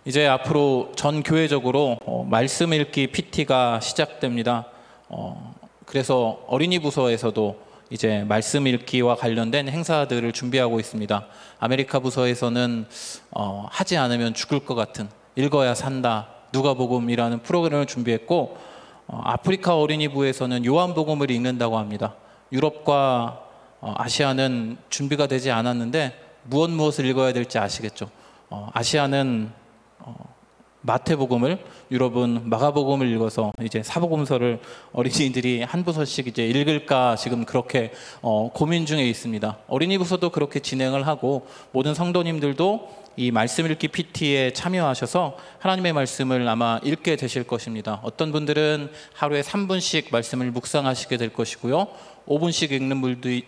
이제 앞으로 전 교회적으로 말씀 읽기 PT가 시작됩니다. 그래서 어린이 부서에서도 이제 말씀 읽기와 관련된 행사들을 준비하고 있습니다. 아메리카 부서에서는 하지 않으면 죽을 것 같은 읽어야 산다 누가복음이라는 프로그램을 준비했고, 아프리카 어린이부에서는 요한복음을 읽는다고 합니다. 유럽과 아시아는 준비가 되지 않았는데 무엇을 읽어야 될지 아시겠죠. 아시아는 마태복음을, 유럽은 마가복음을 읽어서 이제 사복음서를 어린이들이 한 부서씩 이제 읽을까 지금 그렇게 고민 중에 있습니다. 어린이 부서도 그렇게 진행을 하고 모든 성도님들도 이 말씀 읽기 PT에 참여하셔서 하나님의 말씀을 아마 읽게 되실 것입니다. 어떤 분들은 하루에 3분씩 말씀을 묵상하시게 될 것이고요, 5분씩 읽는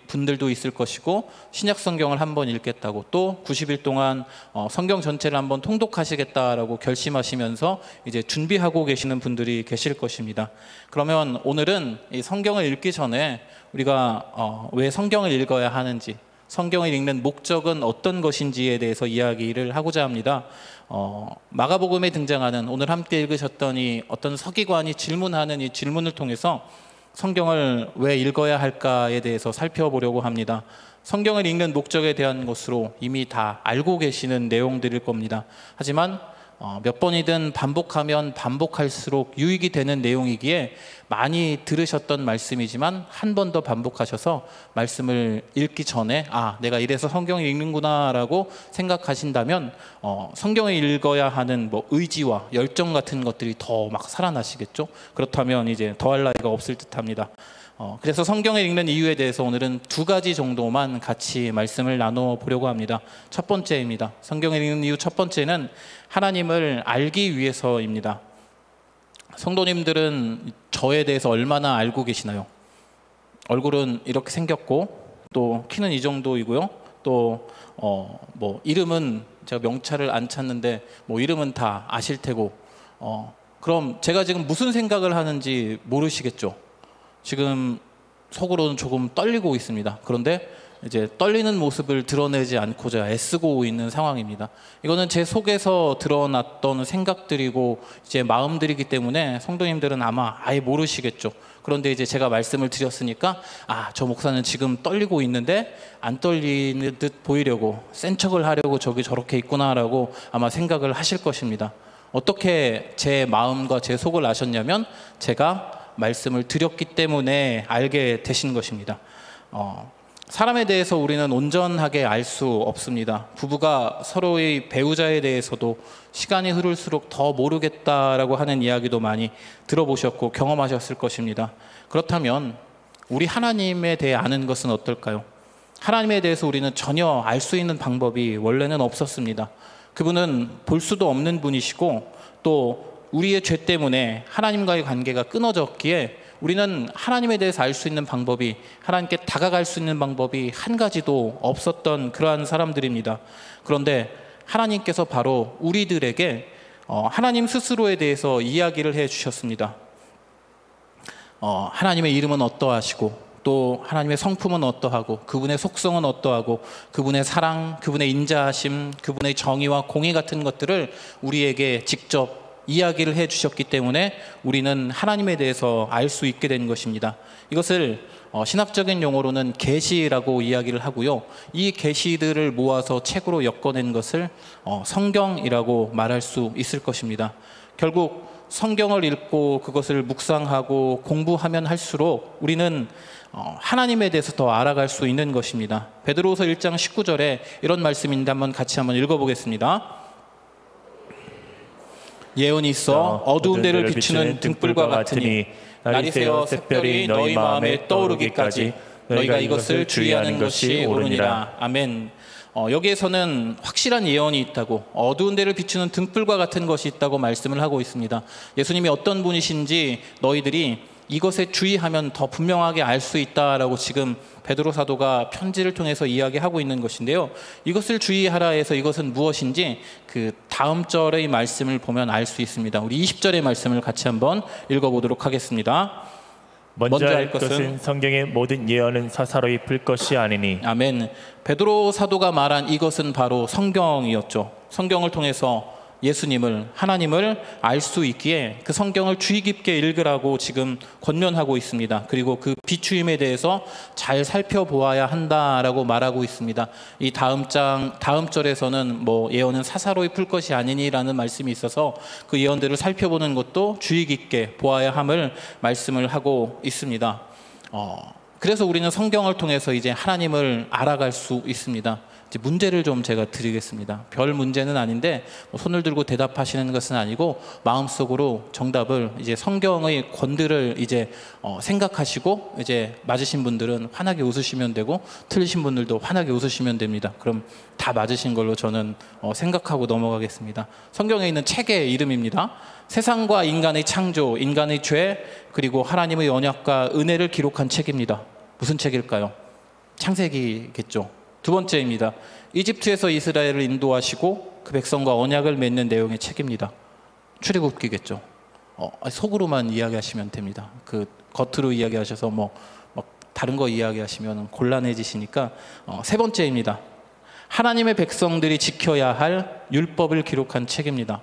분들도 있을 것이고, 신약 성경을 한번 읽겠다고, 또 90일 동안 성경 전체를 한번 통독하시겠다라고 결심하시면서 이제 준비하고 계시는 분들이 계실 것입니다. 그러면 오늘은 이 성경을 읽기 전에 우리가 왜 성경을 읽어야 하는지, 성경을 읽는 목적은 어떤 것인지에 대해서 이야기를 하고자 합니다. 마가복음에 등장하는, 오늘 함께 읽으셨던 이 어떤 서기관이 질문하는 이 질문을 통해서 성경을 왜 읽어야 할까에 대해서 살펴보려고 합니다. 성경을 읽는 목적에 대한 것으로 이미 다 알고 계시는 내용들일 겁니다. 하지만 몇 번이든 반복하면 반복할수록 유익이 되는 내용이기에 많이 들으셨던 말씀이지만 한 번 더 반복하셔서 말씀을 읽기 전에 내가 이래서 성경을 읽는구나 라고 생각하신다면 성경을 읽어야 하는 의지와 열정 같은 것들이 더 막 살아나시겠죠. 그렇다면 이제 더할 나위가 없을 듯합니다. 그래서 성경을 읽는 이유에 대해서 오늘은 2가지 정도만 같이 말씀을 나눠보려고 합니다. 첫 번째입니다. 성경을 읽는 이유 첫 번째는 하나님을 알기 위해서입니다. 성도님들은 저에 대해서 얼마나 알고 계시나요? 얼굴은 이렇게 생겼고, 또 키는 이 정도이고요, 또 이름은 제가 명찰을 안 찾는데 이름은 다 아실 테고, 그럼 제가 지금 무슨 생각을 하는지 모르시겠죠? 지금 속으로는 조금 떨리고 있습니다. 그런데 이제 떨리는 모습을 드러내지 않고자 애쓰고 있는 상황입니다. 이거는 제 속에서 드러났던 생각들이고 이제 마음들이기 때문에 성도님들은 아마 아예 모르시겠죠. 그런데 이제 제가 말씀을 드렸으니까 저 목사는 지금 떨리고 있는데 안 떨리는 듯 보이려고, 센 척을 하려고 저기 저렇게 있구나라고 아마 생각을 하실 것입니다. 어떻게 제 마음과 제 속을 아셨냐면 제가 말씀을 드렸기 때문에 알게 되신 것입니다. 사람에 대해서 우리는 온전하게 알 수 없습니다. 부부가 서로의 배우자에 대해서도 시간이 흐를수록 더 모르겠다라고 하는 이야기도 많이 들어보셨고 경험하셨을 것입니다. 그렇다면 우리 하나님에 대해 아는 것은 어떨까요? 하나님에 대해서 우리는 전혀 알 수 있는 방법이 원래는 없었습니다. 그분은 볼 수도 없는 분이시고, 또 우리의 죄 때문에 하나님과의 관계가 끊어졌기에 우리는 하나님에 대해서 알 수 있는 방법이, 하나님께 다가갈 수 있는 방법이 한 가지도 없었던 그러한 사람들입니다. 그런데 하나님께서 바로 우리들에게 하나님 스스로에 대해서 이야기를 해 주셨습니다. 하나님의 이름은 어떠하시고, 또 하나님의 성품은 어떠하고, 그분의 속성은 어떠하고, 그분의 사랑, 그분의 인자하심, 그분의 정의와 공의 같은 것들을 우리에게 직접 이야기를 해 주셨기 때문에 우리는 하나님에 대해서 알 수 있게 된 것입니다. 이것을 신학적인 용어로는 계시라고 이야기를 하고요, 이 계시들을 모아서 책으로 엮어낸 것을 성경이라고 말할 수 있을 것입니다. 결국 성경을 읽고 그것을 묵상하고 공부하면 할수록 우리는 하나님에 대해서 더 알아갈 수 있는 것입니다. 베드로후서 1장 19절에 이런 말씀인데 같이 한번 읽어보겠습니다. 예언이 있어 어두운 데를 비추는 등불과 같으니 날이 새어 샛별이 너희 마음에 떠오르기까지 너희가 이것을 주의하는 것이 옳으니라. 아멘. 여기에서는 확실한 예언이 있다고, 어두운 데를 비추는 등불과 같은 것이 있다고 말씀을 하고 있습니다. 예수님이 어떤 분이신지 너희들이 이것에 주의하면 더 분명하게 알 수 있다라고 지금 베드로 사도가 편지를 통해서 이야기하고 있는 것인데요, 이것을 주의하라 해서 이것은 무엇인지 그 다음 절의 말씀을 보면 알 수 있습니다. 우리 20절의 말씀을 같이 한번 읽어보도록 하겠습니다. 먼저 알 것은 성경의 모든 예언은 사사로이 풀 것이 아니니. 아멘. 베드로 사도가 말한 이것은 바로 성경이었죠. 성경을 통해서 예수님을, 하나님을 알 수 있기에 그 성경을 주의 깊게 읽으라고 지금 권면하고 있습니다. 그리고 그 비추임에 대해서 잘 살펴보아야 한다라고 말하고 있습니다. 이 다음 절에서는 예언은 사사로이 풀 것이 아니니라는 말씀이 있어서 그 예언들을 살펴보는 것도 주의 깊게 보아야 함을 말씀을 하고 있습니다. 그래서 우리는 성경을 통해서 이제 하나님을 알아갈 수 있습니다. 이제 문제를 좀 제가 드리겠습니다. 별 문제는 아닌데 손을 들고 대답하시는 것은 아니고 마음속으로 정답을 이제 성경의 권들을 이제 생각하시고 이제 맞으신 분들은 환하게 웃으시면 되고 틀리신 분들도 환하게 웃으시면 됩니다. 그럼 다 맞으신 걸로 저는 생각하고 넘어가겠습니다. 성경에 있는 책의 이름입니다. 세상과 인간의 창조, 인간의 죄, 그리고 하나님의 언약과 은혜를 기록한 책입니다. 무슨 책일까요? 창세기겠죠. 두 번째입니다. 이집트에서 이스라엘을 인도하시고 그 백성과 언약을 맺는 내용의 책입니다. 출애굽기겠죠. 속으로만 이야기하시면 됩니다. 그 겉으로 이야기하셔서 다른 거 이야기하시면 곤란해지시니까 세 번째입니다. 하나님의 백성들이 지켜야 할 율법을 기록한 책입니다.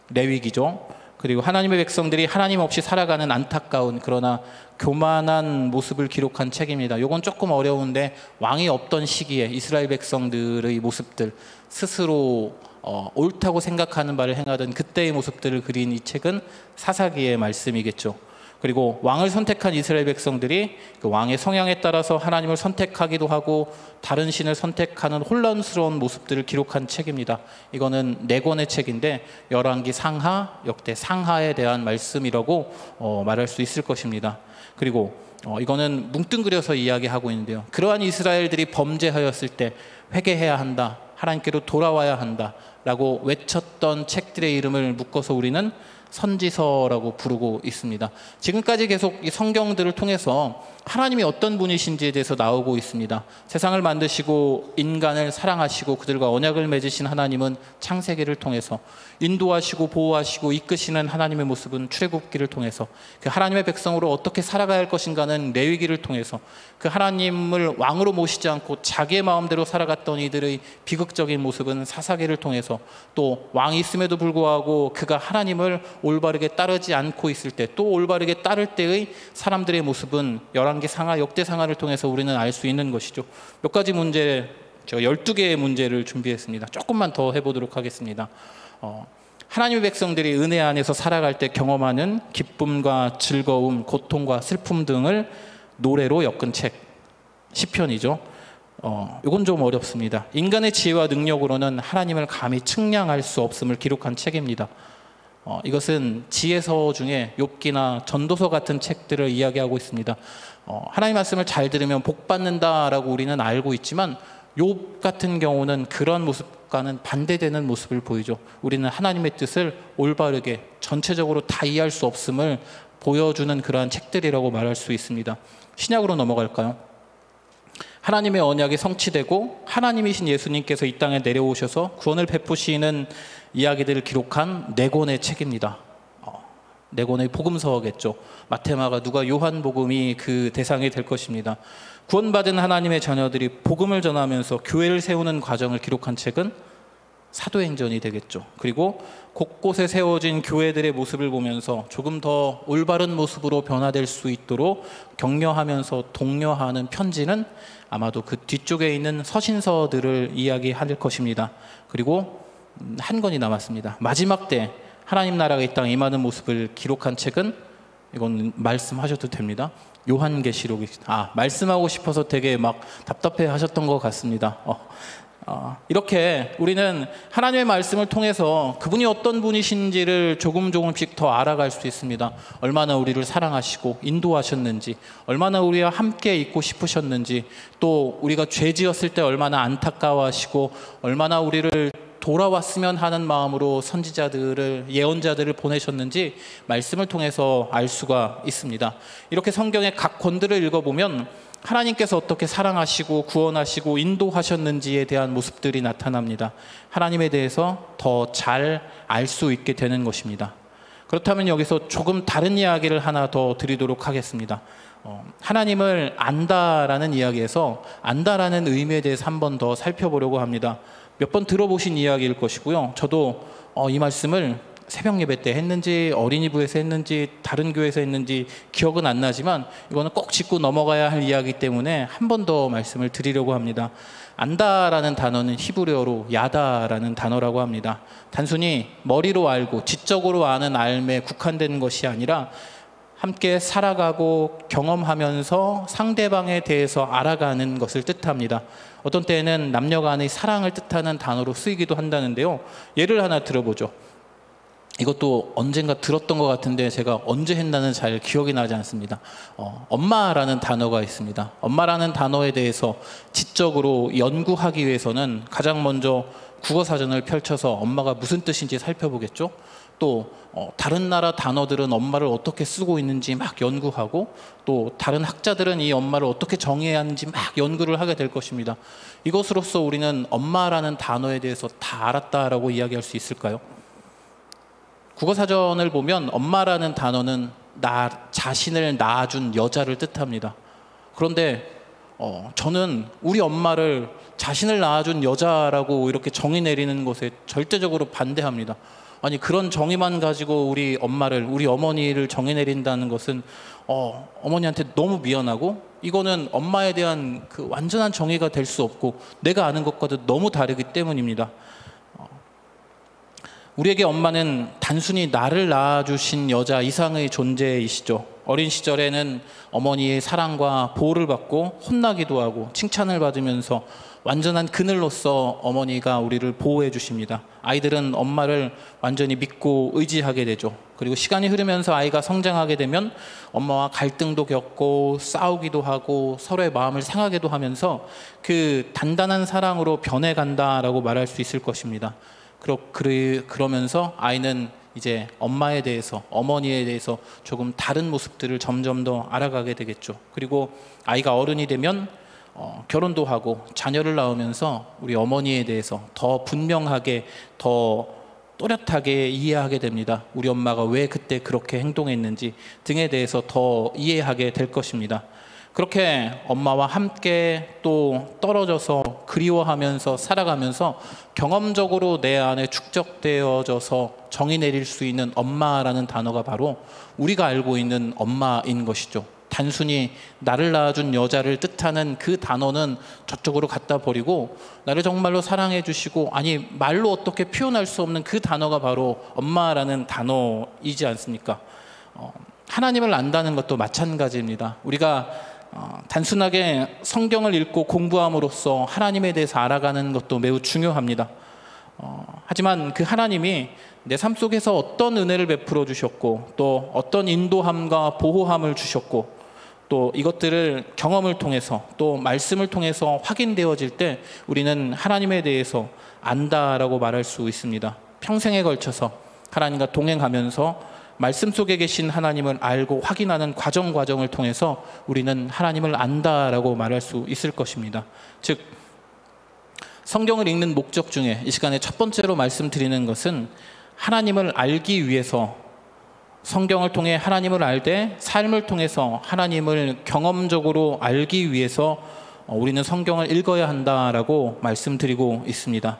레위기죠. 그리고 하나님의 백성들이 하나님 없이 살아가는 안타까운 그러나 교만한 모습을 기록한 책입니다. 이건 조금 어려운데 왕이 없던 시기에 이스라엘 백성들의 모습들, 스스로 옳다고 생각하는 바를 행하던 그때의 모습들을 그린 이 책은 사사기의 말씀이겠죠. 그리고 왕을 선택한 이스라엘 백성들이 그 왕의 성향에 따라서 하나님을 선택하기도 하고 다른 신을 선택하는 혼란스러운 모습들을 기록한 책입니다. 이거는 4권의 책인데 열왕기 상하, 역대 상하에 대한 말씀이라고 말할 수 있을 것입니다. 그리고 이거는 뭉뚱그려서 이야기하고 있는데요. 그러한 이스라엘들이 범죄하였을 때 회개해야 한다, 하나님께로 돌아와야 한다 라고 외쳤던 책들의 이름을 묶어서 우리는 선지서라고 부르고 있습니다. 지금까지 계속 이 성경들을 통해서 하나님이 어떤 분이신지에 대해서 나오고 있습니다. 세상을 만드시고 인간을 사랑하시고 그들과 언약을 맺으신 하나님은 창세기를 통해서, 인도하시고 보호하시고 이끄시는 하나님의 모습은 출애굽기를 통해서, 그 하나님의 백성으로 어떻게 살아가야 할 것인가는 레위기를 통해서, 그 하나님을 왕으로 모시지 않고 자기의 마음대로 살아갔던 이들의 비극적인 모습은 사사기를 통해서, 또 왕이 있음에도 불구하고 그가 하나님을 올바르게 따르지 않고 있을 때, 또 올바르게 따를 때의 사람들의 모습은 열왕기 상하, 역대 상하를 통해서 우리는 알 수 있는 것이죠. 몇 가지 문제, 제가 12개의 문제를 준비했습니다. 조금만 더 해보도록 하겠습니다. 하나님의 백성들이 은혜 안에서 살아갈 때 경험하는 기쁨과 즐거움, 고통과 슬픔 등을 노래로 엮은 책, 시편이죠. 이건 좀 어렵습니다. 인간의 지혜와 능력으로는 하나님을 감히 측량할 수 없음을 기록한 책입니다. 이것은 지혜서 중에 욥기나 전도서 같은 책들을 이야기하고 있습니다. 하나님 말씀을 잘 들으면 복 받는다라고 우리는 알고 있지만 욥 같은 경우는 그런 모습과는 반대되는 모습을 보이죠. 우리는 하나님의 뜻을 올바르게 전체적으로 다 이해할 수 없음을 보여주는 그러한 책들이라고 말할 수 있습니다. 신약으로 넘어갈까요? 하나님의 언약이 성취되고 하나님이신 예수님께서 이 땅에 내려오셔서 구원을 베푸시는 이야기들을 기록한 4권의 책입니다. 4권의 복음서겠죠. 마태마가 누가 요한복음이 그 대상이 될 것입니다. 구원받은 하나님의 자녀들이 복음을 전하면서 교회를 세우는 과정을 기록한 책은 사도행전이 되겠죠. 그리고 곳곳에 세워진 교회들의 모습을 보면서 조금 더 올바른 모습으로 변화될 수 있도록 격려하면서 독려하는 편지는 아마도 그 뒤쪽에 있는 서신서들을 이야기할 것입니다. 그리고 한 권이 남았습니다. 마지막 때 하나님 나라가 이 땅에 임하는 모습을 기록한 책은, 이건 말씀하셔도 됩니다. 요한계시록입니다. 말씀하고 싶어서 되게 막 답답해 하셨던 것 같습니다. 이렇게 우리는 하나님의 말씀을 통해서 그분이 어떤 분이신지를 조금씩 더 알아갈 수 있습니다. 얼마나 우리를 사랑하시고 인도하셨는지, 얼마나 우리와 함께 있고 싶으셨는지, 또 우리가 죄 지었을 때 얼마나 안타까워하시고 얼마나 우리를 돌아왔으면 하는 마음으로 선지자들을, 예언자들을 보내셨는지 말씀을 통해서 알 수가 있습니다. 이렇게 성경의 각 권들을 읽어보면 하나님께서 어떻게 사랑하시고 구원하시고 인도하셨는지에 대한 모습들이 나타납니다. 하나님에 대해서 더 잘 알 수 있게 되는 것입니다. 그렇다면 여기서 조금 다른 이야기를 하나 더 드리도록 하겠습니다. 하나님을 안다라는 이야기에서 안다라는 의미에 대해서 한 번 더 살펴보려고 합니다. 몇 번 들어보신 이야기일 것이고요. 저도 이 말씀을 새벽 예배 때 했는지 어린이부에서 했는지 다른 교회에서 했는지 기억은 안 나지만 이거는 꼭 짚고 넘어가야 할 이야기 때문에 한 번 더 말씀을 드리려고 합니다. 안다라는 단어는 히브리어로 야다라는 단어라고 합니다. 단순히 머리로 알고 지적으로 아는 알에 국한된 것이 아니라 함께 살아가고 경험하면서 상대방에 대해서 알아가는 것을 뜻합니다. 어떤 때에는 남녀 간의 사랑을 뜻하는 단어로 쓰이기도 한다는데요. 예를 하나 들어보죠. 이것도 언젠가 들었던 것 같은데 제가 언제 했나는 잘 기억이 나지 않습니다. 엄마라는 단어가 있습니다. 엄마라는 단어에 대해서 지적으로 연구하기 위해서는 가장 먼저 국어사전을 펼쳐서 엄마가 무슨 뜻인지 살펴보겠죠. 또 다른 나라 단어들은 엄마를 어떻게 쓰고 있는지 막 연구하고 또 다른 학자들은 이 엄마를 어떻게 정의해야 하는지 막 연구를 하게 될 것입니다. 이것으로써 우리는 엄마라는 단어에 대해서 다 알았다라고 이야기할 수 있을까요? 국어사전을 보면 엄마라는 단어는 나 자신을 낳아준 여자를 뜻합니다. 그런데 저는 우리 엄마를 자신을 낳아준 여자라고 이렇게 정의 내리는 것에 절대적으로 반대합니다. 아니 그런 정의만 가지고 우리 엄마를, 우리 어머니를 정의 내린다는 것은 어머니한테 너무 미안하고 이거는 엄마에 대한 그 완전한 정의가 될 수 없고 내가 아는 것과도 너무 다르기 때문입니다. 우리에게 엄마는 단순히 나를 낳아주신 여자 이상의 존재이시죠. 어린 시절에는 어머니의 사랑과 보호를 받고 혼나기도 하고 칭찬을 받으면서 완전한 그늘로서 어머니가 우리를 보호해 주십니다. 아이들은 엄마를 완전히 믿고 의지하게 되죠. 그리고 시간이 흐르면서 아이가 성장하게 되면 엄마와 갈등도 겪고 싸우기도 하고 서로의 마음을 상하게도 하면서 그 단단한 사랑으로 변해간다라고 말할 수 있을 것입니다. 그러면서 아이는 이제 엄마에 대해서, 어머니에 대해서 조금 다른 모습들을 점점 더 알아가게 되겠죠. 그리고 아이가 어른이 되면 결혼도 하고 자녀를 낳으면서 우리 어머니에 대해서 더 분명하게, 더 또렷하게 이해하게 됩니다. 우리 엄마가 왜 그때 그렇게 행동했는지 등에 대해서 더 이해하게 될 것입니다. 그렇게 엄마와 함께 또 떨어져서 그리워하면서 살아가면서 경험적으로 내 안에 축적되어져서 정의 내릴 수 있는 엄마라는 단어가 바로 우리가 알고 있는 엄마인 것이죠. 단순히 나를 낳아준 여자를 뜻하는 그 단어는 저쪽으로 갖다 버리고 나를 정말로 사랑해 주시고, 아니 말로 어떻게 표현할 수 없는 그 단어가 바로 엄마라는 단어이지 않습니까? 하나님을 안다는 것도 마찬가지입니다. 우리가 단순하게 성경을 읽고 공부함으로써 하나님에 대해서 알아가는 것도 매우 중요합니다. 하지만 그 하나님이 내 삶 속에서 어떤 은혜를 베풀어 주셨고 또 어떤 인도함과 보호함을 주셨고 또 이것들을 경험을 통해서 또 말씀을 통해서 확인되어질 때 우리는 하나님에 대해서 안다라고 말할 수 있습니다. 평생에 걸쳐서 하나님과 동행하면서 말씀 속에 계신 하나님을 알고 확인하는 과정을 통해서 우리는 하나님을 안다라고 말할 수 있을 것입니다. 즉 성경을 읽는 목적 중에 이 시간에 첫 번째로 말씀드리는 것은 하나님을 알기 위해서, 성경을 통해 하나님을 알되 삶을 통해서 하나님을 경험적으로 알기 위해서 우리는 성경을 읽어야 한다라고 말씀드리고 있습니다.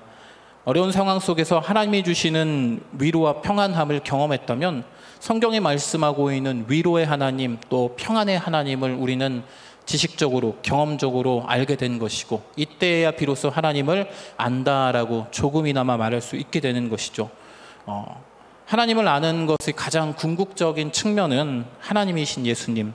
어려운 상황 속에서 하나님이 주시는 위로와 평안함을 경험했다면 성경이 말씀하고 있는 위로의 하나님 또 평안의 하나님을 우리는 지식적으로 경험적으로 알게 된 것이고 이때야 비로소 하나님을 안다라고 조금이나마 말할 수 있게 되는 것이죠. 하나님을 아는 것의 가장 궁극적인 측면은 하나님이신 예수님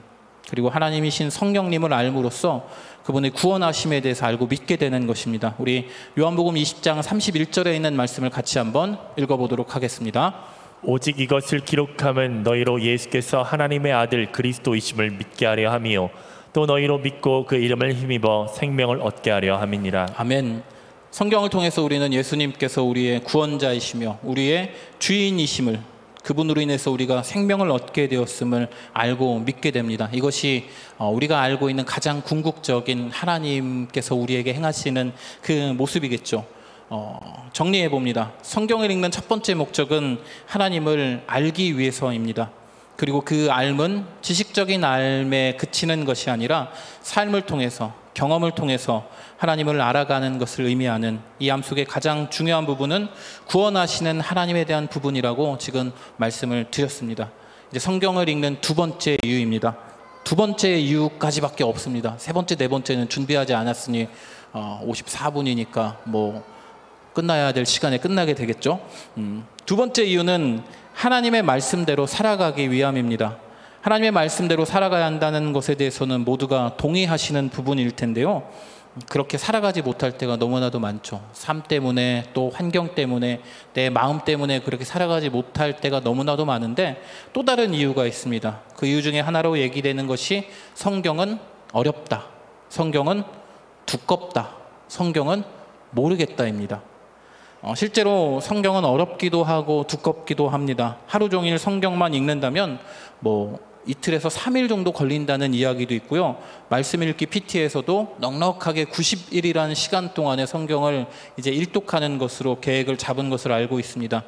그리고 하나님이신 성령님을 알므로써 그분의 구원하심에 대해서 알고 믿게 되는 것입니다. 우리 요한복음 20장 31절에 있는 말씀을 같이 한번 읽어보도록 하겠습니다. 오직 이것을 기록함은 너희로 예수께서 하나님의 아들 그리스도이심을 믿게 하려 함이요 또 너희로 믿고 그 이름을 힘입어 생명을 얻게 하려 함이니라. 아멘. 성경을 통해서 우리는 예수님께서 우리의 구원자이시며 우리의 주인이심을, 그분으로 인해서 우리가 생명을 얻게 되었음을 알고 믿게 됩니다. 이것이 우리가 알고 있는 가장 궁극적인 하나님께서 우리에게 행하시는 그 모습이겠죠. 정리해 봅니다. 성경을 읽는 첫 번째 목적은 하나님을 알기 위해서입니다. 그리고 그 알은 지식적인 알에 그치는 것이 아니라 삶을 통해서 경험을 통해서 하나님을 알아가는 것을 의미하는 이 암 속의 가장 중요한 부분은 구원하시는 하나님에 대한 부분이라고 지금 말씀을 드렸습니다. 이제 성경을 읽는 두 번째 이유입니다. 두 번째 이유까지밖에 없습니다. 세 번째, 네 번째는 준비하지 않았으니 54분이니까 뭐 끝나야 될 시간에 끝나게 되겠죠. 두 번째 이유는 하나님의 말씀대로 살아가기 위함입니다. 하나님의 말씀대로 살아가야 한다는 것에 대해서는 모두가 동의하시는 부분일 텐데요. 그렇게 살아가지 못할 때가 너무나도 많죠. 삶 때문에 또 환경 때문에 내 마음 때문에 그렇게 살아가지 못할 때가 너무나도 많은데 또 다른 이유가 있습니다. 그 이유 중에 하나로 얘기되는 것이 성경은 어렵다, 성경은 두껍다, 성경은 모르겠다입니다. 실제로 성경은 어렵기도 하고 두껍기도 합니다. 하루 종일 성경만 읽는다면 뭐 이틀에서 3일 정도 걸린다는 이야기도 있고요. 말씀 읽기 PT에서도 넉넉하게 90일이라는 시간 동안에 성경을 이제 일독하는 것으로 계획을 잡은 것으로 알고 있습니다.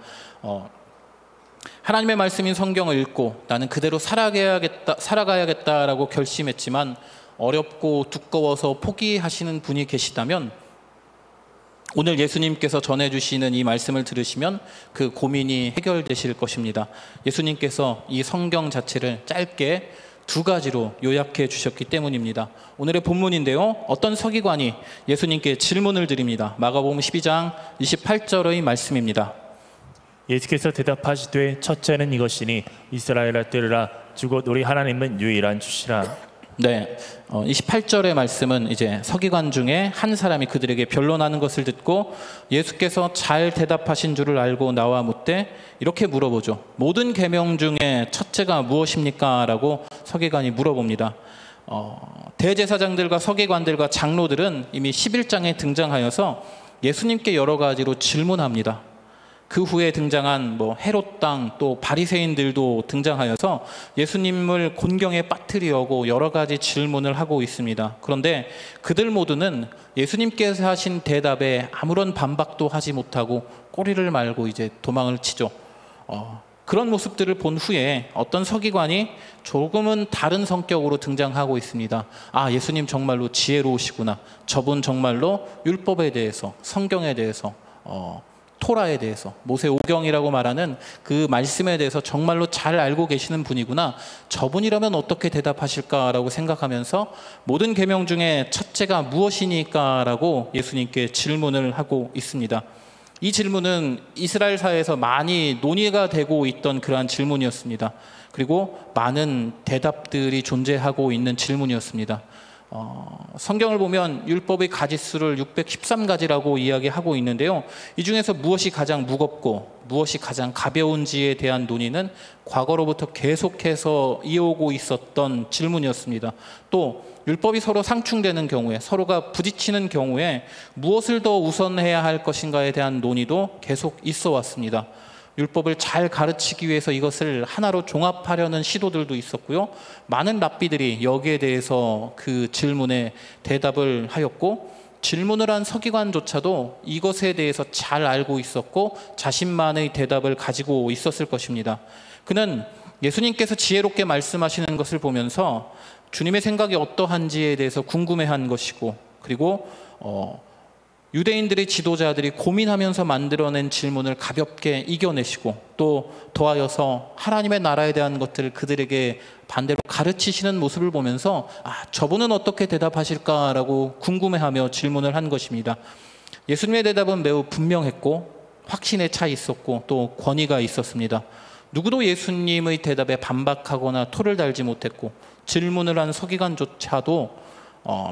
하나님의 말씀인 성경을 읽고 나는 그대로 살아가야겠다라고 결심했지만 어렵고 두꺼워서 포기하시는 분이 계시다면 오늘 예수님께서 전해주시는 이 말씀을 들으시면 그 고민이 해결되실 것입니다. 예수님께서 이 성경 자체를 짧게 두 가지로 요약해 주셨기 때문입니다. 오늘의 본문인데요. 어떤 서기관이 예수님께 질문을 드립니다. 마가복음 12장 28절의 말씀입니다. 예수께서 대답하시되 첫째는 이것이니 이스라엘아 들으라 주 곧 우리 하나님은 유일한 주시라. 네, 28절의 말씀은 이제 서기관 중에 한 사람이 그들에게 변론하는 것을 듣고 예수께서 잘 대답하신 줄을 알고 나와 묻되 이렇게 물어보죠. 모든 계명 중에 첫째가 무엇입니까? 라고 서기관이 물어봅니다. 대제사장들과 서기관들과 장로들은 이미 11장에 등장하여서 예수님께 여러 가지로 질문합니다. 그 후에 등장한 헤롯 땅 또 바리새인들도 등장하여서 예수님을 곤경에 빠뜨리려고 여러 가지 질문을 하고 있습니다. 그런데 그들 모두는 예수님께서 하신 대답에 아무런 반박도 하지 못하고 꼬리를 말고 이제 도망을 치죠. 그런 모습들을 본 후에 어떤 서기관이 조금은 다른 성격으로 등장하고 있습니다. 아, 예수님 정말로 지혜로우시구나. 저분 정말로 율법에 대해서, 성경에 대해서, 토라에 대해서, 모세오경이라고 말하는 그 말씀에 대해서 정말로 잘 알고 계시는 분이구나. 저분이라면 어떻게 대답하실까라고 생각하면서 모든 계명 중에 첫째가 무엇이니까? 라고 예수님께 질문을 하고 있습니다. 이 질문은 이스라엘 사회에서 많이 논의가 되고 있던 그러한 질문이었습니다. 그리고 많은 대답들이 존재하고 있는 질문이었습니다. 성경을 보면 율법의 가지수를 613가지라고 이야기하고 있는데요. 이 중에서 무엇이 가장 무겁고 무엇이 가장 가벼운지에 대한 논의는 과거로부터 계속해서 이어오고 있었던 질문이었습니다. 또 율법이 서로 상충되는 경우에, 서로가 부딪히는 경우에 무엇을 더 우선해야 할 것인가에 대한 논의도 계속 있어 왔습니다. 율법을 잘 가르치기 위해서 이것을 하나로 종합하려는 시도들도 있었고요. 많은 랍비들이 여기에 대해서 그 질문에 대답을 하였고, 질문을 한 서기관조차도 이것에 대해서 잘 알고 있었고 자신만의 대답을 가지고 있었을 것입니다. 그는 예수님께서 지혜롭게 말씀하시는 것을 보면서 주님의 생각이 어떠한지에 대해서 궁금해한 것이고, 그리고 유대인들의 지도자들이 고민하면서 만들어낸 질문을 가볍게 이겨내시고, 또 더하여서 하나님의 나라에 대한 것들을 그들에게 반대로 가르치시는 모습을 보면서 저분은 어떻게 대답하실까라고 궁금해하며 질문을 한 것입니다. 예수님의 대답은 매우 분명했고 확신에 차 있었고 또 권위가 있었습니다. 누구도 예수님의 대답에 반박하거나 토를 달지 못했고, 질문을 한 서기관조차도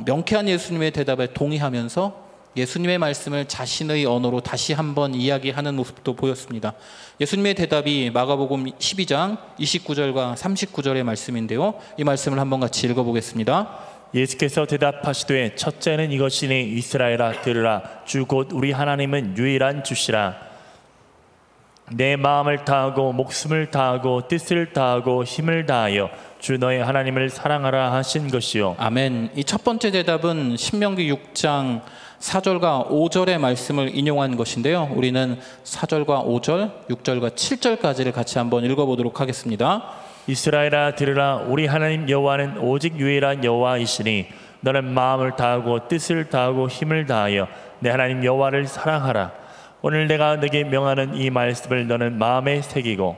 명쾌한 예수님의 대답에 동의하면서 예수님의 말씀을 자신의 언어로 다시 한번 이야기하는 모습도 보였습니다. 예수님의 대답이 마가복음 12장 29절과 39절의 말씀인데요. 이 말씀을 한번 같이 읽어보겠습니다. 예수께서 대답하시되 첫째는 이것이니 이스라엘아 들으라 주 곧 우리 하나님은 유일한 주시라. 내 마음을 다하고 목숨을 다하고 뜻을 다하고 힘을 다하여 주 너의 하나님을 사랑하라 하신 것이요. 아멘. 이 첫 번째 대답은 신명기 6장 4절과 5절의 말씀을 인용한 것인데요. 우리는 4절과 5절, 6절과 7절까지를 같이 한번 읽어보도록 하겠습니다. 이스라엘아 들으라 우리 하나님 여호와는 오직 유일한 여호와이시니 너는 마음을 다하고 뜻을 다하고 힘을 다하여 내 하나님 여호와를 사랑하라. 오늘 내가 네게 명하는 이 말씀을 너는 마음에 새기고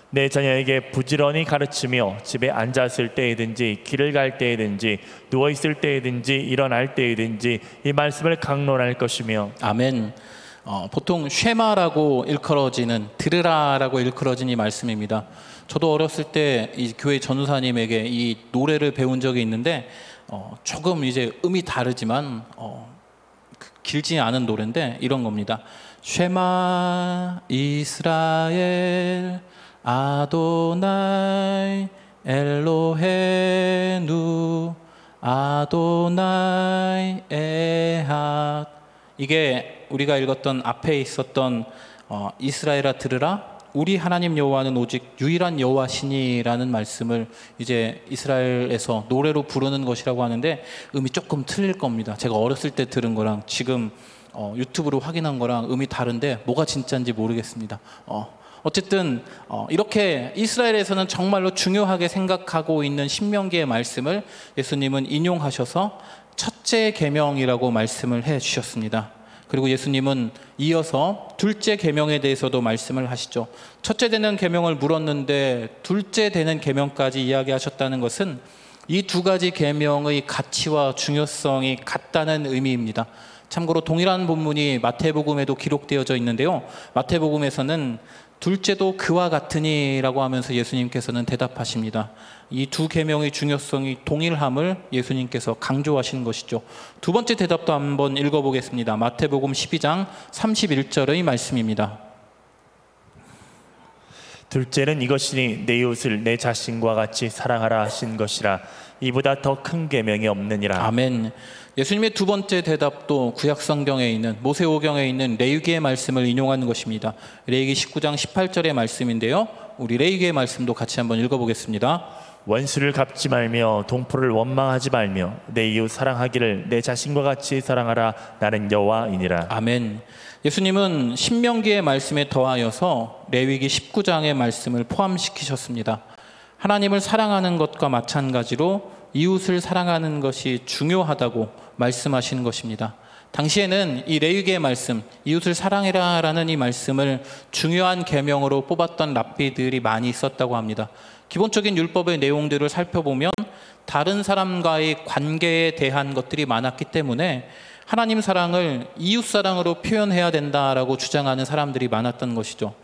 내 자녀에게 부지런히 가르치며 집에 앉았을 때이든지 길을 갈 때이든지 누워있을 때이든지 일어날 때이든지 이 말씀을 강론할 것이며. 아멘. 보통 쉐마라고 일컬어지는 들으라라고 일컬어진 이 말씀입니다. 저도 어렸을 때 이 교회 전우사님에게 이 노래를 배운 적이 있는데 조금 이제 음이 다르지만 길지 않은 노래인데 이런 겁니다. 쉐마 이스라엘 아도나이 엘로헤누 아도나이 에핫. 이게 우리가 읽었던 앞에 있었던 이스라엘아 들으라 우리 하나님 여호와는 오직 유일한 여호와시니라는 말씀을 이제 이스라엘에서 노래로 부르는 것이라고 하는데 음이 조금 틀릴 겁니다. 제가 어렸을 때 들은 거랑 지금 유튜브로 확인한 거랑 음이 다른데 뭐가 진짜인지 모르겠습니다. 어쨌든 이렇게 이스라엘에서는 정말로 중요하게 생각하고 있는 신명기의 말씀을 예수님은 인용하셔서 첫째 계명이라고 말씀을 해 주셨습니다. 그리고 예수님은 이어서 둘째 계명에 대해서도 말씀을 하시죠. 첫째 되는 계명을 물었는데 둘째 되는 계명까지 이야기하셨다는 것은 이 두 가지 계명의 가치와 중요성이 같다는 의미입니다. 참고로 동일한 본문이 마태복음에도 기록되어져 있는데요. 마태복음에서는 둘째도 그와 같으니라고 하면서 예수님께서는 대답하십니다. 이 두 계명의 중요성이 동일함을 예수님께서 강조하시는 것이죠. 두 번째 대답도 한번 읽어보겠습니다. 마태복음 12장 31절의 말씀입니다. 둘째는 이것이니 내 이웃을 내 자신과 같이 사랑하라 하신 것이라. 이보다 더 큰 계명이 없느니라. 아멘. 예수님의 두 번째 대답도 구약성경에 있는 모세오경에 있는 레위기의 말씀을 인용하는 것입니다. 레위기 19장 18절의 말씀인데요. 우리 레위기의 말씀도 같이 한번 읽어보겠습니다. 원수를 갚지 말며 동포를 원망하지 말며 내 이웃 사랑하기를 내 자신과 같이 사랑하라. 나는 여호와이니라. 아멘. 예수님은 신명기의 말씀에 더하여서 레위기 19장의 말씀을 포함시키셨습니다. 하나님을 사랑하는 것과 마찬가지로 이웃을 사랑하는 것이 중요하다고 말씀하시는 것입니다. 당시에는 이 레위기의 말씀, 이웃을 사랑해라라는 이 말씀을 중요한 계명으로 뽑았던 랍비들이 많이 있었다고 합니다. 기본적인 율법의 내용들을 살펴보면 다른 사람과의 관계에 대한 것들이 많았기 때문에 하나님 사랑을 이웃 사랑으로 표현해야 된다라고 주장하는 사람들이 많았던 것이죠.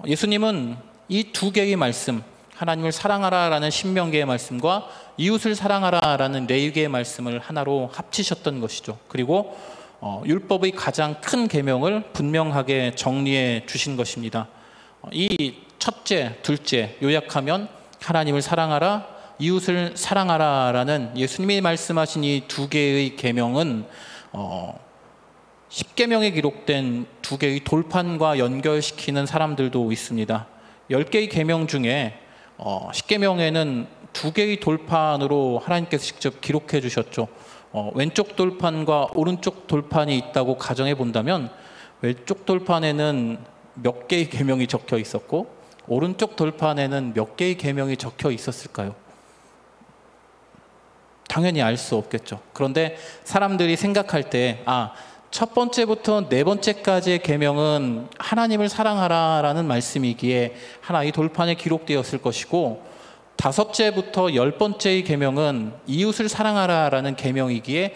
예수님은 이 두 개의 말씀, 하나님을 사랑하라라는 신명기의 말씀과 이웃을 사랑하라라는 레위기의 말씀을 하나로 합치셨던 것이죠. 그리고 율법의 가장 큰 계명을 분명하게 정리해 주신 것입니다. 이 첫째, 둘째 요약하면 하나님을 사랑하라, 이웃을 사랑하라라는 예수님이 말씀하신 이 두 개의 계명은 10계명에 기록된 두 개의 돌판과 연결시키는 사람들도 있습니다. 10개의 계명 중에 10계명에는 두 개의 돌판으로 하나님께서 직접 기록해 주셨죠. 왼쪽 돌판과 오른쪽 돌판이 있다고 가정해 본다면 왼쪽 돌판에는 몇 개의 계명이 적혀 있었고 오른쪽 돌판에는 몇 개의 계명이 적혀 있었을까요? 당연히 알 수 없겠죠. 그런데 사람들이 생각할 때 첫 번째부터 네 번째까지의 계명은 하나님을 사랑하라라는 말씀이기에 하나의 돌판에 기록되었을 것이고 다섯째부터 10번째의 계명은 이웃을 사랑하라라는 계명이기에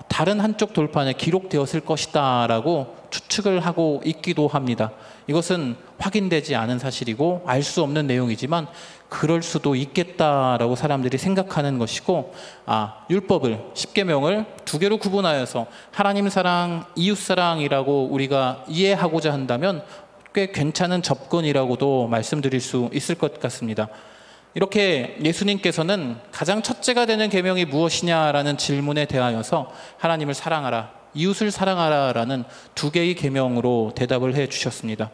다른 한쪽 돌판에 기록되었을 것이다 라고 추측을 하고 있기도 합니다. 이것은 확인되지 않은 사실이고 알 수 없는 내용이지만 그럴 수도 있겠다라고 사람들이 생각하는 것이고 율법을 10계명을 두 개로 구분하여서 하나님 사랑, 이웃 사랑이라고 우리가 이해하고자 한다면 꽤 괜찮은 접근이라고도 말씀드릴 수 있을 것 같습니다. 이렇게 예수님께서는 가장 첫째가 되는 계명이 무엇이냐라는 질문에 대하여서 하나님을 사랑하라, 이웃을 사랑하라라는 두 개의 계명으로 대답을 해 주셨습니다.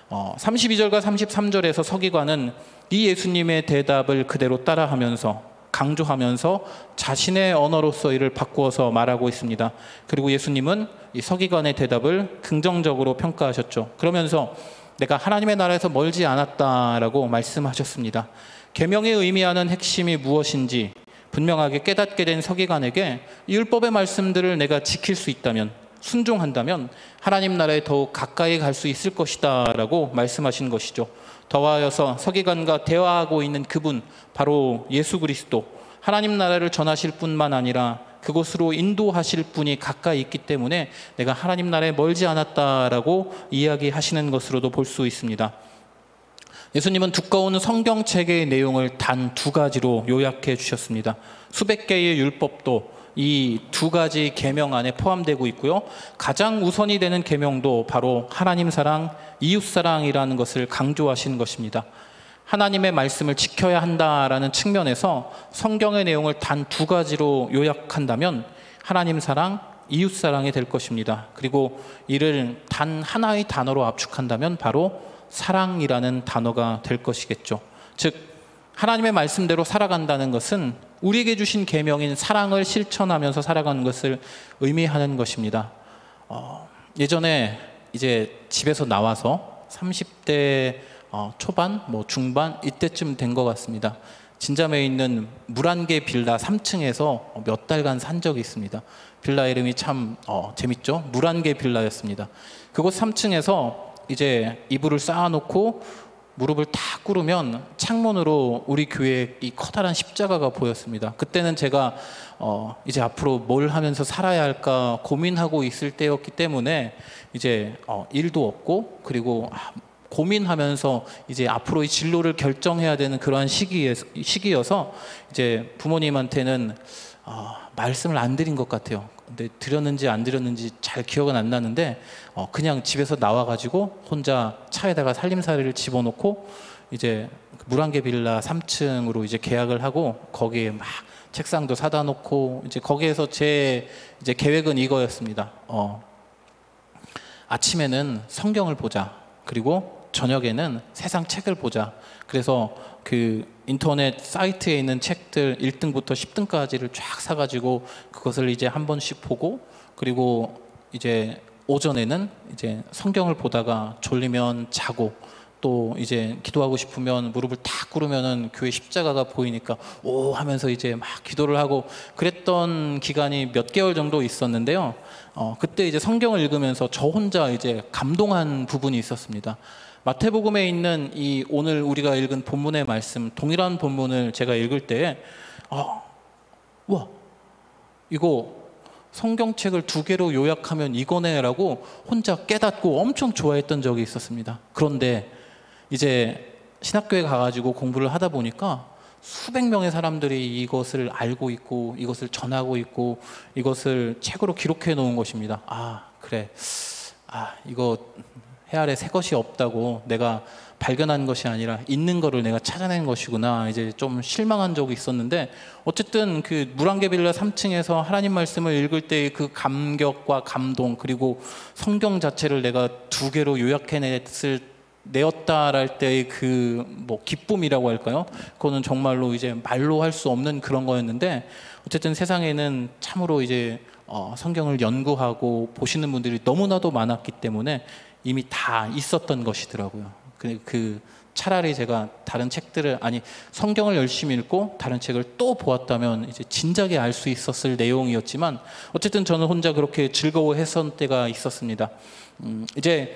32절과 33절에서 서기관은 이 예수님의 대답을 그대로 따라하면서 강조하면서 자신의 언어로서 이를 바꾸어서 말하고 있습니다. 그리고 예수님은 이 서기관의 대답을 긍정적으로 평가하셨죠. 그러면서 내가 하나님의 나라에서 멀지 않았다라고 말씀하셨습니다. 계명의 의미하는 핵심이 무엇인지 분명하게 깨닫게 된 서기관에게 율법의 말씀들을 내가 지킬 수 있다면, 순종한다면 하나님 나라에 더욱 가까이 갈 수 있을 것이다 라고 말씀하신 것이죠. 더하여서 서기관과 대화하고 있는 그분, 바로 예수 그리스도, 하나님 나라를 전하실 뿐만 아니라 그곳으로 인도하실 분이 가까이 있기 때문에 내가 하나님 나라에 멀지 않았다라고 이야기하시는 것으로도 볼 수 있습니다. 예수님은 두꺼운 성경책의 내용을 단 2가지로 요약해 주셨습니다. 수백 개의 율법도 이 2가지 계명 안에 포함되고 있고요. 가장 우선이 되는 계명도 바로 하나님 사랑, 이웃 사랑이라는 것을 강조하시는 것입니다. 하나님의 말씀을 지켜야 한다라는 측면에서 성경의 내용을 단 2가지로 요약한다면 하나님 사랑, 이웃 사랑이 될 것입니다. 그리고 이를 단 하나의 단어로 압축한다면 바로 사랑이라는 단어가 될 것이겠죠. 즉 하나님의 말씀대로 살아간다는 것은 우리에게 주신 계명인 사랑을 실천하면서 살아가는 것을 의미하는 것입니다. 예전에 이제 집에서 나와서 30대 초반, 중반 이때쯤 된 것 같습니다. 진잠에 있는 물안개 빌라 3층에서 몇 달간 산 적이 있습니다. 빌라 이름이 참 재밌죠. 물안개 빌라였습니다. 그곳 3층에서 이제 이불을 쌓아놓고 무릎을 딱 꿇으면 창문으로 우리 교회에 이 커다란 십자가가 보였습니다. 그때는 제가 이제 앞으로 뭘 하면서 살아야 할까 고민하고 있을 때였기 때문에 이제 일도 없고 그리고 고민하면서 이제 앞으로의 진로를 결정해야 되는 그러한 시기여서 이제 부모님한테는 말씀을 안 드린 것 같아요. 근데 드렸는지 안 드렸는지 잘 기억은 안 나는데 그냥 집에서 나와가지고 혼자 차에다가 살림살이를 집어넣고 이제 물안개 빌라 3층으로 이제 계약을 하고 거기에 막 책상도 사다 놓고 이제 거기에서 제 이제 계획은 이거였습니다. 아침에는 성경을 보자. 그리고 저녁에는 세상 책을 보자. 그래서 그 인터넷 사이트에 있는 책들 1등부터 10등까지를 쫙 사가지고 그것을 이제 한 번씩 보고 그리고 이제 오전에는 이제 성경을 보다가 졸리면 자고 또 이제 기도하고 싶으면 무릎을 탁 꿇으면은 교회 십자가가 보이니까 오 하면서 이제 막 기도를 하고 그랬던 기간이 몇 개월 정도 있었는데요. 그때 이제 성경을 읽으면서 저 혼자 이제 감동한 부분이 있었습니다. 마태복음에 있는 이 오늘 우리가 읽은 본문의 말씀, 동일한 본문을 제가 읽을 때 와 이거 성경책을 2개로 요약하면 이거네라고 혼자 깨닫고 엄청 좋아했던 적이 있었습니다. 그런데 이제 신학교에 가가지고 공부를 하다 보니까 수백 명의 사람들이 이것을 알고 있고 이것을 전하고 있고 이것을 책으로 기록해 놓은 것입니다. 그래 이거 해 아래 새 것이 없다고 내가 발견한 것이 아니라 있는 거를 내가 찾아낸 것이구나. 이제 좀 실망한 적이 있었는데 어쨌든 그 물안개 빌라 3층에서 하나님 말씀을 읽을 때의 그 감격과 감동 그리고 성경 자체를 내가 2개로 내었다랄 때의 그 기쁨이라고 할까요? 그거는 정말로 이제 말로 할 수 없는 그런 거였는데 어쨌든 세상에는 참으로 이제 성경을 연구하고 보시는 분들이 너무나도 많았기 때문에 이미 다 있었던 것이더라고요. 그 차라리 제가 다른 책들을 성경을 열심히 읽고 다른 책을 또 보았다면 이제 진작에 알 수 있었을 내용이었지만 어쨌든 저는 혼자 그렇게 즐거워했던 때가 있었습니다. 이제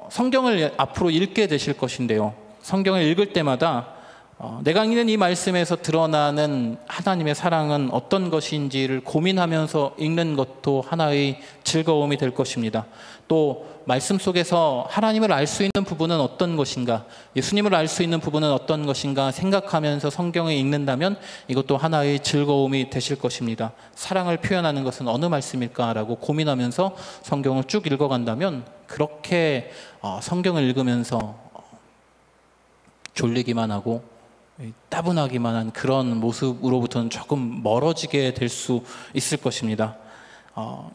성경을 앞으로 읽게 되실 것인데요. 성경을 읽을 때마다 내가 읽는 이 말씀에서 드러나는 하나님의 사랑은 어떤 것인지를 고민하면서 읽는 것도 하나의 즐거움이 될 것입니다. 또 말씀 속에서 하나님을 알 수 있는 부분은 어떤 것인가, 예수님을 알 수 있는 부분은 어떤 것인가 생각하면서 성경을 읽는다면 이것도 하나의 즐거움이 되실 것입니다. 사랑을 표현하는 것은 어느 말씀일까라고 고민하면서 성경을 쭉 읽어간다면 그렇게 성경을 읽으면서 졸리기만 하고 따분하기만 한 그런 모습으로부터는 조금 멀어지게 될 수 있을 것입니다.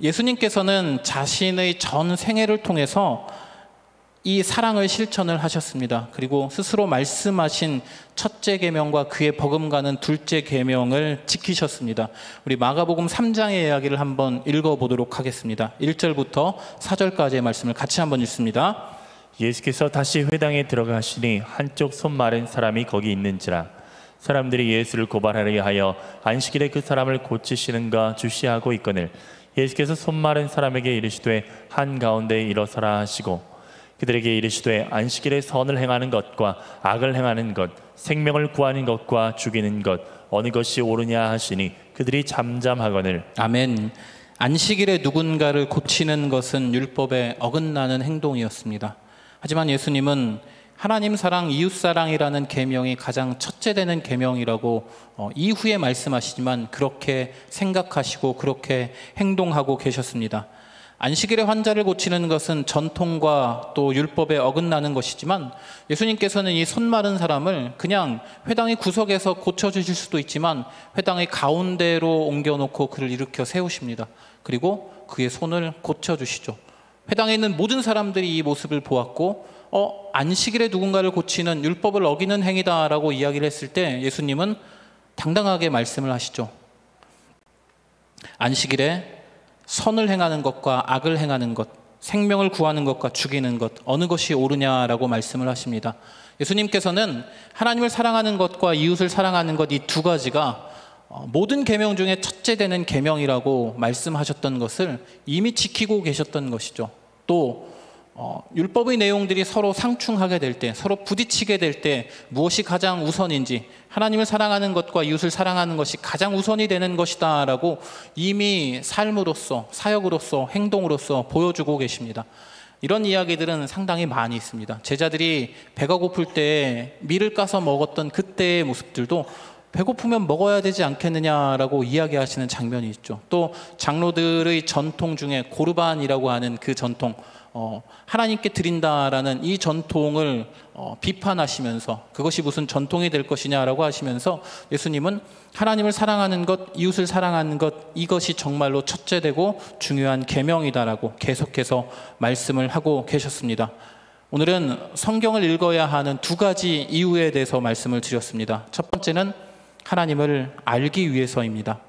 예수님께서는 자신의 전 생애를 통해서 이 사랑을 실천을 하셨습니다. 그리고 스스로 말씀하신 첫째 계명과 그에 버금가는 둘째 계명을 지키셨습니다. 우리 마가복음 3장의 이야기를 한번 읽어보도록 하겠습니다. 1절부터 4절까지의 말씀을 같이 한번 읽습니다. 예수께서 다시 회당에 들어가시니 한쪽 손 마른 사람이 거기 있는지라. 사람들이 예수를 고발하려 하여 안식일에 그 사람을 고치시는가 주시하고 있거늘 예수께서 손 마른 사람에게 이르시되 한가운데 일어서라 하시고 그들에게 이르시되 안식일에 선을 행하는 것과 악을 행하는 것 생명을 구하는 것과 죽이는 것 어느 것이 옳으냐 하시니 그들이 잠잠하거늘. 아멘. 안식일에 누군가를 고치는 것은 율법에 어긋나는 행동이었습니다. 하지만 예수님은 하나님 사랑, 이웃 사랑이라는 계명이 가장 첫째 되는 계명이라고 이후에 말씀하시지만 그렇게 생각하시고 그렇게 행동하고 계셨습니다. 안식일에 환자를 고치는 것은 전통과 또 율법에 어긋나는 것이지만 예수님께서는 이 손 마른 사람을 그냥 회당의 구석에서 고쳐주실 수도 있지만 회당의 가운데로 옮겨놓고 그를 일으켜 세우십니다. 그리고 그의 손을 고쳐주시죠. 회당에 있는 모든 사람들이 이 모습을 보았고 안식일에 누군가를 고치는 율법을 어기는 행위다라고 이야기를 했을 때 예수님은 당당하게 말씀을 하시죠. 안식일에 선을 행하는 것과 악을 행하는 것, 생명을 구하는 것과 죽이는 것 어느 것이 옳으냐라고 말씀을 하십니다. 예수님께서는 하나님을 사랑하는 것과 이웃을 사랑하는 것 이 두 가지가 모든 계명 중에 첫째 되는 계명이라고 말씀하셨던 것을 이미 지키고 계셨던 것이죠. 또 율법의 내용들이 서로 상충하게 될 때, 서로 부딪히게 될 때 무엇이 가장 우선인지 하나님을 사랑하는 것과 이웃을 사랑하는 것이 가장 우선이 되는 것이다 라고 이미 삶으로서, 사역으로서, 행동으로서 보여주고 계십니다. 이런 이야기들은 상당히 많이 있습니다. 제자들이 배가 고플 때 밀을 까서 먹었던 그때의 모습들도 배고프면 먹어야 되지 않겠느냐라고 이야기하시는 장면이 있죠. 또 장로들의 전통 중에 고르반이라고 하는 그 전통, 하나님께 드린다라는 이 전통을 비판하시면서 그것이 무슨 전통이 될 것이냐라고 하시면서 예수님은 하나님을 사랑하는 것, 이웃을 사랑하는 것 이것이 정말로 첫째 되고 중요한 계명이다라고 계속해서 말씀을 하고 계셨습니다. 오늘은 성경을 읽어야 하는 두 가지 이유에 대해서 말씀을 드렸습니다. 첫 번째는 하나님을 알기 위해서입니다.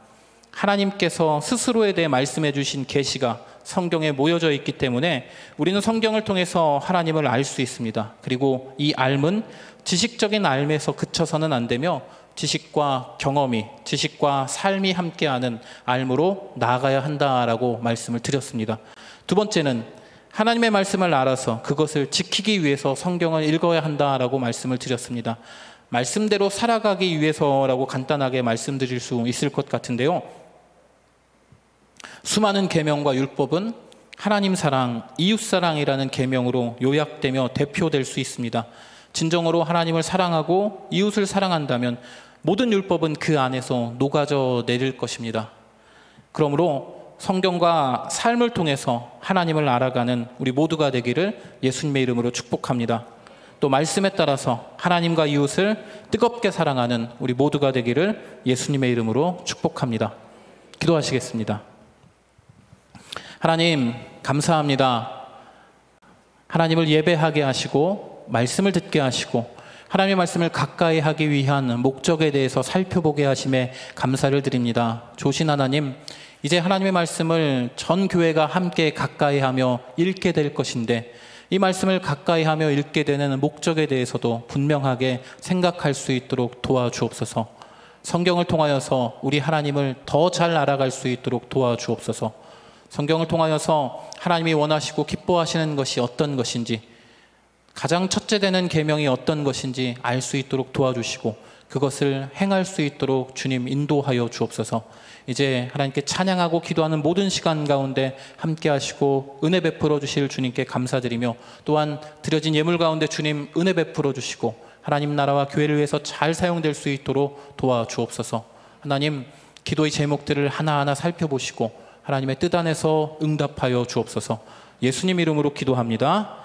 하나님께서 스스로에 대해 말씀해 주신 계시가 성경에 모여져 있기 때문에 우리는 성경을 통해서 하나님을 알 수 있습니다. 그리고 이 알은 지식적인 알에서 그쳐서는 안 되며 지식과 경험이, 지식과 삶이 함께하는 알므로 나아가야 한다라고 말씀을 드렸습니다. 두 번째는 하나님의 말씀을 알아서 그것을 지키기 위해서 성경을 읽어야 한다라고 말씀을 드렸습니다. 말씀대로 살아가기 위해서라고 간단하게 말씀드릴 수 있을 것 같은데요. 수많은 계명과 율법은 하나님 사랑, 이웃 사랑이라는 계명으로 요약되며 대표될 수 있습니다. 진정으로 하나님을 사랑하고 이웃을 사랑한다면 모든 율법은 그 안에서 녹아져 내릴 것입니다. 그러므로 성경과 삶을 통해서 하나님을 알아가는 우리 모두가 되기를 예수님의 이름으로 축복합니다. 또 말씀에 따라서 하나님과 이웃을 뜨겁게 사랑하는 우리 모두가 되기를 예수님의 이름으로 축복합니다. 기도하시겠습니다. 하나님 감사합니다. 하나님을 예배하게 하시고 말씀을 듣게 하시고 하나님의 말씀을 가까이 하기 위한 목적에 대해서 살펴보게 하심에 감사를 드립니다. 조신 하나님, 이제 하나님의 말씀을 전 교회가 함께 가까이 하며 읽게 될 것인데 이 말씀을 가까이 하며 읽게 되는 목적에 대해서도 분명하게 생각할 수 있도록 도와주옵소서. 성경을 통하여서 우리 하나님을 더 잘 알아갈 수 있도록 도와주옵소서. 성경을 통하여서 하나님이 원하시고 기뻐하시는 것이 어떤 것인지, 가장 첫째 되는 계명이 어떤 것인지 알 수 있도록 도와주시고 그것을 행할 수 있도록 주님 인도하여 주옵소서. 이제 하나님께 찬양하고 기도하는 모든 시간 가운데 함께 하시고 은혜 베풀어 주실 주님께 감사드리며 또한 드려진 예물 가운데 주님 은혜 베풀어 주시고 하나님 나라와 교회를 위해서 잘 사용될 수 있도록 도와주옵소서. 하나님, 기도의 제목들을 하나하나 살펴보시고 하나님의 뜻 안에서 응답하여 주옵소서. 예수님 이름으로 기도합니다.